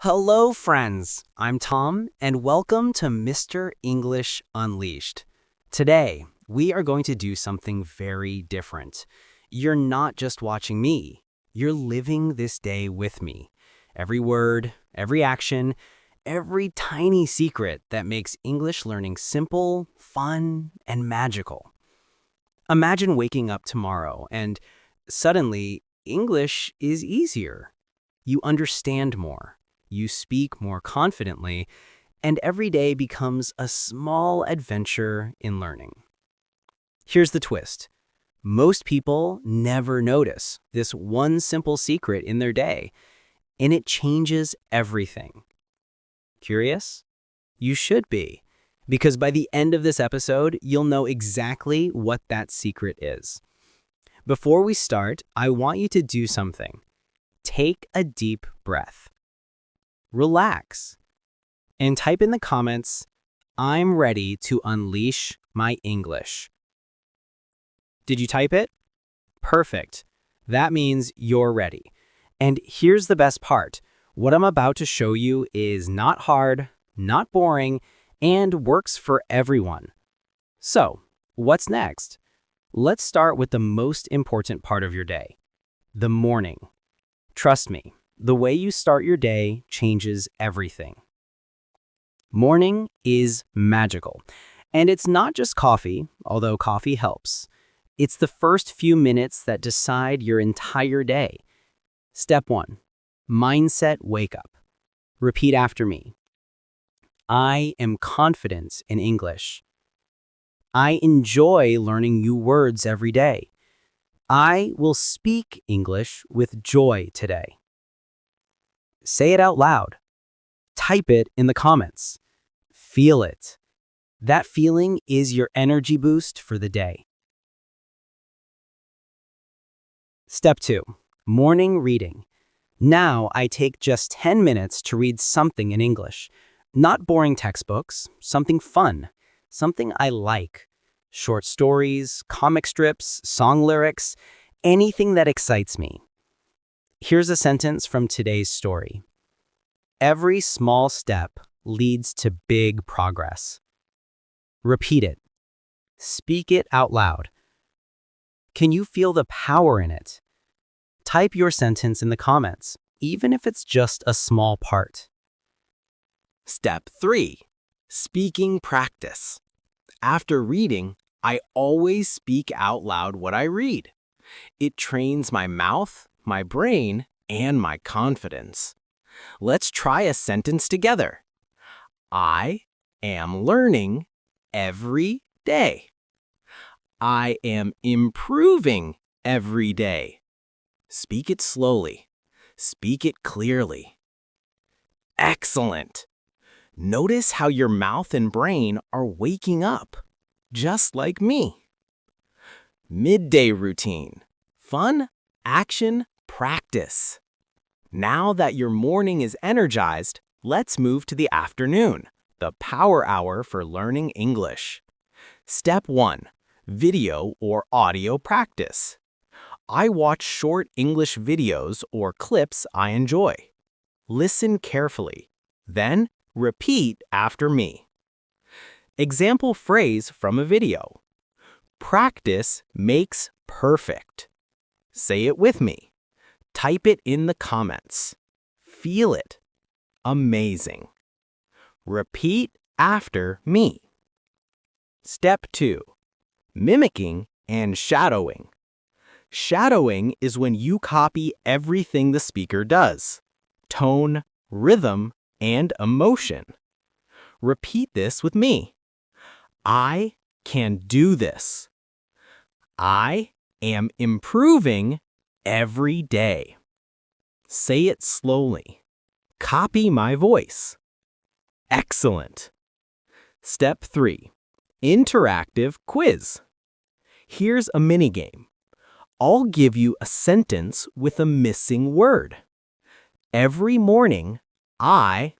Hello, friends. I'm Tom, and welcome to Mr. English Unleashed. Today, we are going to do something very different. You're not just watching me. You're living this day with me. Every word, every action, every tiny secret that makes English learning simple, fun, and magical. Imagine waking up tomorrow and suddenly English is easier. You understand more. You speak more confidently, and every day becomes a small adventure in learning. Here's the twist. Most people never notice this one simple secret in their day, and it changes everything. Curious? You should be, because by the end of this episode, you'll know exactly what that secret is. Before we start, I want you to do something. Take a deep breath. Relax, and type in the comments, "I'm ready to unleash my English." Did you type it? Perfect. That means you're ready. And here's the best part. What I'm about to show you is not hard, not boring, and works for everyone. So, what's next? Let's start with the most important part of your day, the morning. Trust me. The way you start your day changes everything. Morning is magical. And it's not just coffee, although coffee helps. It's the first few minutes that decide your entire day. Step 1. Mindset wake up. Repeat after me. I am confident in English. I enjoy learning new words every day. I will speak English with joy today. Say it out loud. Type it in the comments. Feel it. That feeling is your energy boost for the day. Step 2. Morning reading. Now I take just 10 minutes to read something in English. Not boring textbooks, something fun, something I like. Short stories, comic strips, song lyrics, anything that excites me. Here's a sentence from today's story. Every small step leads to big progress. Repeat it. Speak it out loud. Can you feel the power in it? Type your sentence in the comments, even if it's just a small part. Step 3. Speaking practice. After reading, I always speak out loud what I read. It trains my mouth, my brain, and my confidence. Let's try a sentence together. I am learning every day. I am improving every day. Speak it slowly. Speak it clearly. Excellent. Notice how your mouth and brain are waking up, just like me. Midday routine. Fun, action, practice. Now that your morning is energized, let's move to the afternoon, the power hour for learning English. Step 1. Video or audio practice. I watch short English videos or clips I enjoy. Listen carefully. Then, repeat after me. Example phrase from a video. Practice makes perfect. Say it with me. Type it in the comments. Feel it. Amazing. Repeat after me. Step 2. Mimicking and shadowing. Shadowing is when you copy everything the speaker does. Tone, rhythm, and emotion. Repeat this with me. I can do this. I am improving every day. Say it slowly. Copy my voice. Excellent. Step 3. Interactive quiz. Here's a mini game. I'll give you a sentence with a missing word. Every morning, I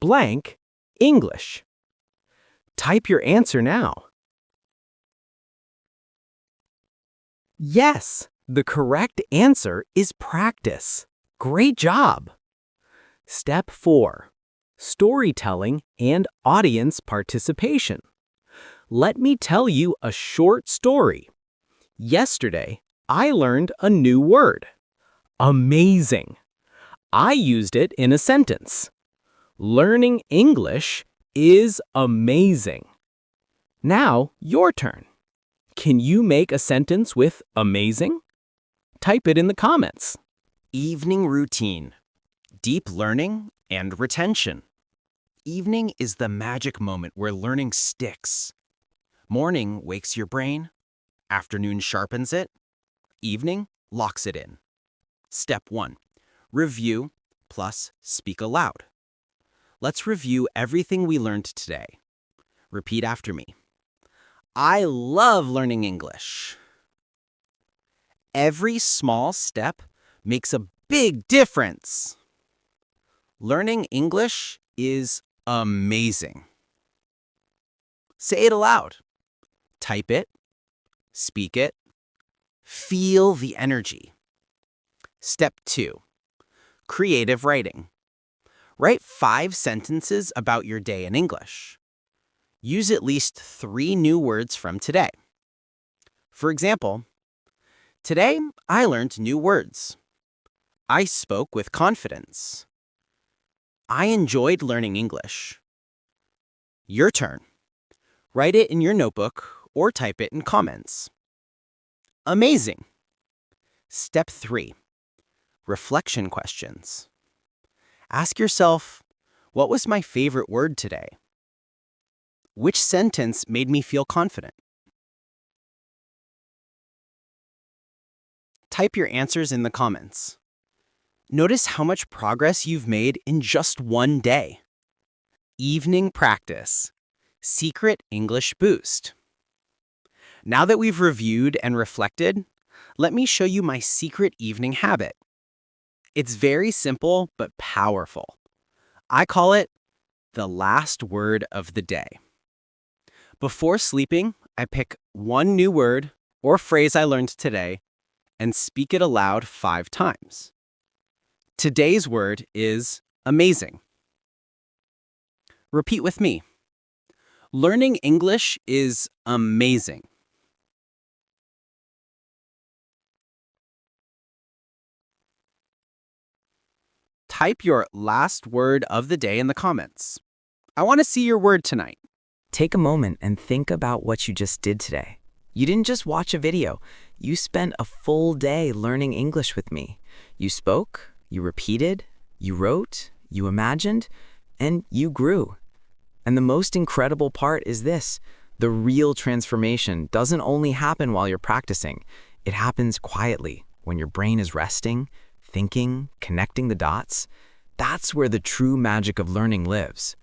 blank English. Type your answer now. Yes, the correct answer is practice. Great job! Step 4. Storytelling and audience participation. Let me tell you a short story. Yesterday, I learned a new word. Amazing. I used it in a sentence. Learning English is amazing. Now, your turn. Can you make a sentence with amazing? Type it in the comments. Evening routine, deep learning, and retention. Evening is the magic moment where learning sticks. Morning wakes your brain, afternoon sharpens it, evening locks it in. Step 1. Review plus speak aloud. Let's review everything we learned today. Repeat after me. I love learning English. Every small step makes a big difference. Learning English is amazing. Say it aloud. Type it. Speak it. Feel the energy. Step 2. Creative writing. Write 5 sentences about your day in English. Use at least 3 new words from today. For example, today I learned new words. I spoke with confidence. I enjoyed learning English. Your turn. Write it in your notebook or type it in comments. Amazing. Step 3. Reflection questions. Ask yourself, what was my favorite word today? Which sentence made me feel confident? Type your answers in the comments. Notice how much progress you've made in just one day. Evening practice. Secret English boost. Now that we've reviewed and reflected, let me show you my secret evening habit. It's very simple but powerful. I call it the last word of the day. Before sleeping, I pick one new word or phrase I learned today and speak it aloud 5 times. Today's word is amazing. Repeat with me. Learning English is amazing. Type your last word of the day in the comments. I want to see your word tonight. Take a moment and think about what you just did today. You didn't just watch a video. You spent a full day learning English with me. You spoke, you repeated, you wrote, you imagined, and you grew. And the most incredible part is this. The real transformation doesn't only happen while you're practicing. It happens quietly, when your brain is resting, thinking, connecting the dots. That's where the true magic of learning lives.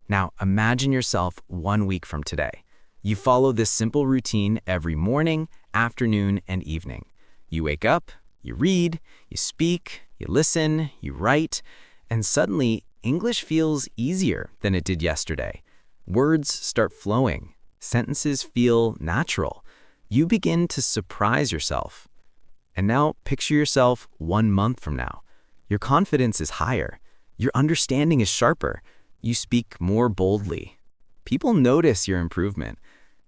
Now, imagine yourself 1 week from today. You follow this simple routine every morning, afternoon, and evening. You wake up, you read, you speak, you listen, you write, and suddenly English feels easier than it did yesterday. Words start flowing. Sentences feel natural. You begin to surprise yourself. And now picture yourself 1 month from now. Your confidence is higher. Your understanding is sharper. You speak more boldly. People notice your improvement.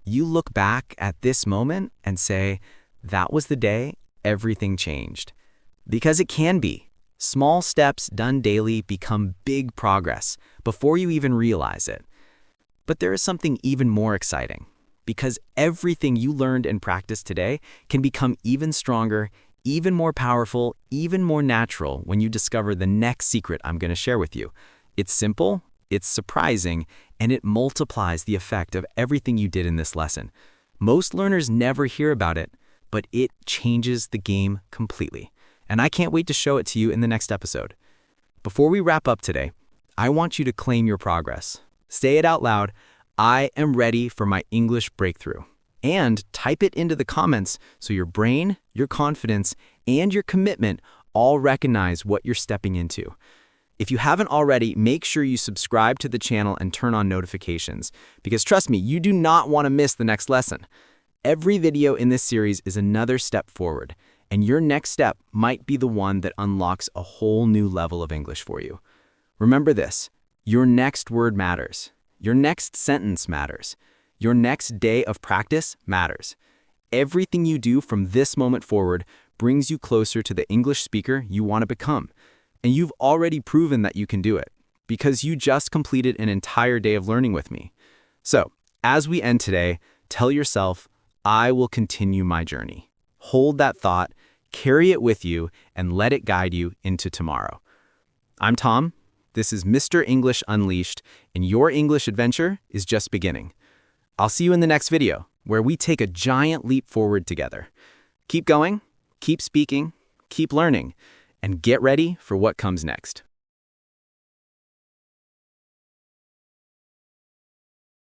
You look back at this moment and say, that was the day everything changed. Because it can be. Small steps done daily become big progress before you even realize it. But there is something even more exciting. Because everything you learned and practiced today can become even stronger, even more powerful, even more natural when you discover the next secret I'm going to share with you. It's simple, it's surprising, and it multiplies the effect of everything you did in this lesson. Most learners never hear about it, but it changes the game completely. And I can't wait to show it to you in the next episode. Before we wrap up today, I want you to claim your progress. Say it out loud, I am ready for my English breakthrough. And type it into the comments so your brain, your confidence, and your commitment all recognize what you're stepping into. If you haven't already, make sure you subscribe to the channel and turn on notifications, because trust me, you do not want to miss the next lesson. Every video in this series is another step forward, and your next step might be the one that unlocks a whole new level of English for you. Remember this, your next word matters. Your next sentence matters. Your next day of practice matters. Everything you do from this moment forward brings you closer to the English speaker you want to become. And you've already proven that you can do it, because you just completed an entire day of learning with me. So, as we end today, tell yourself, I will continue my journey. Hold that thought, carry it with you, and let it guide you into tomorrow. I'm Tom. This is Mr. English Unleashed, and your English adventure is just beginning. I'll see you in the next video, where we take a giant leap forward together. Keep going, keep speaking, keep learning, and get ready for what comes next.